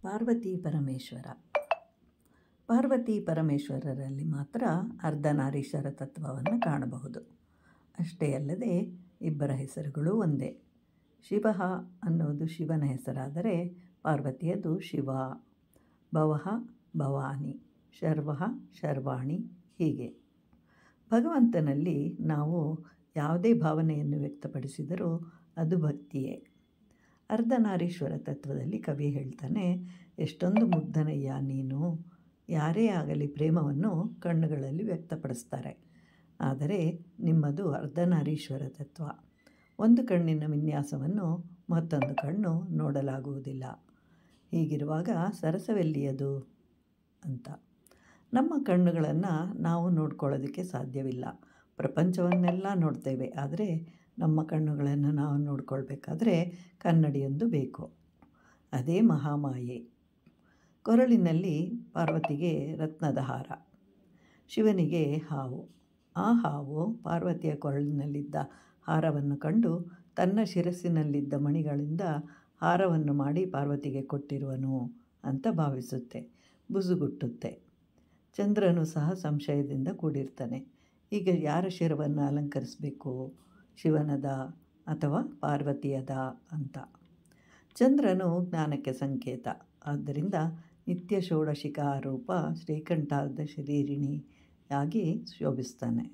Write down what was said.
ಪಾರ್ವತಿ ಪರಮೇಶ್ವರ. ಪಾರ್ವತಿ ಪರಮೇಶ್ವರರಲ್ಲಿ ಮಾತ್ರ ಅರ್ಧನಾರೀಶ್ವರ ತತ್ವವನ್ನು ಕಾಣಬಹುದು. ಅಷ್ಟೇ ಅಲ್ಲದೆ ಇಬ್ಬರ ಹೆಸರುಗಳು ಒಂದೇ. ಶಿವ ಅನ್ನೋದು ಶಿವನ ಹೆಸರಾದರೆ ಪಾರ್ವತಿಯದು ಶಿವ. ಭವಃ ಭವಾನಿ, ಶರ್ವಃ ಶರ್ವಾಣಿ. ಹೀಗೆ ಭಗವಂತನಲ್ಲಿ ನಾವು ಯಾವುದೇ ಭಾವನೆಯನ್ನು ವ್ಯಕ್ತಪಡಿಸಿದರೂ ಅದು ಭಕ್ತಿಯೇ. ಅರ್ಧನಾರೀಶ್ವರ ತತ್ವದಲ್ಲಿ ಕವಿ ಹೇಳ್ತಾನೆ, ಎಷ್ಟೊಂದು ಮುಗ್ಧನಯ್ಯ ನೀನು. ಯಾರೇ ಆಗಲಿ ಪ್ರೇಮವನ್ನು ಕಣ್ಣುಗಳಲ್ಲಿ ವ್ಯಕ್ತಪಡಿಸ್ತಾರೆ. ಆದರೆ ನಿಮ್ಮದು ಅರ್ಧನಾರೀಶ್ವರ ತತ್ವ. ಒಂದು ಕಣ್ಣಿನ ವಿನ್ಯಾಸವನ್ನು ಮತ್ತೊಂದು ಕಣ್ಣು ನೋಡಲಾಗುವುದಿಲ್ಲ. ಹೀಗಿರುವಾಗ ಸರಸವೆಲ್ಲಿಯದು ಅಂತ. ನಮ್ಮ ಕಣ್ಣುಗಳನ್ನು ನಾವು ನೋಡ್ಕೊಳ್ಳೋದಕ್ಕೆ ಸಾಧ್ಯವಿಲ್ಲ. ಪ್ರಪಂಚವನ್ನೆಲ್ಲ ನೋಡ್ತೇವೆ, ಆದರೆ ನಮ್ಮ ಕಣ್ಣುಗಳನ್ನು ನಾವು ನೋಡ್ಕೊಳ್ಬೇಕಾದ್ರೆ ಕನ್ನಡಿಯೊಂದು ಬೇಕು. ಅದೇ ಮಹಾಮಾಯೆ. ಕೊರಳಿನಲ್ಲಿ ಪಾರ್ವತಿಗೆ ರತ್ನದ ಹಾರ, ಶಿವನಿಗೆ ಹಾವು. ಆ ಹಾವು ಪಾರ್ವತಿಯ ಕೊರಳಿನಲ್ಲಿದ್ದ ಹಾರವನ್ನು ಕಂಡು ತನ್ನ ಶಿರಸ್ಸಿನಲ್ಲಿದ್ದ ಮಣಿಗಳಿಂದ ಹಾರವನ್ನು ಮಾಡಿ ಪಾರ್ವತಿಗೆ ಕೊಟ್ಟಿರುವನು ಅಂತ ಭಾವಿಸುತ್ತೆ, ಬುಸುಗುಟ್ಟುತ್ತೆ. ಚಂದ್ರನು ಸಹ ಸಂಶಯದಿಂದ ಕೂಡಿರ್ತಾನೆ. ಈಗ ಯಾರ ಶಿರವನ್ನು ಅಲಂಕರಿಸಬೇಕು, ಶಿವನದ ಅಥವಾ ಪಾರ್ವತಿಯದ ಅಂತ. ಚಂದ್ರನು ಜ್ಞಾನಕ್ಕೆ ಸಂಕೇತ. ಆದ್ದರಿಂದ ನಿತ್ಯ ಷೋಡಶಿಕಾ ರೂಪ ಶ್ರೀಕಂಠಾರ್ಧ ಶರೀರಿಣಿಯಾಗಿ ಶೋಭಿಸ್ತಾನೆ.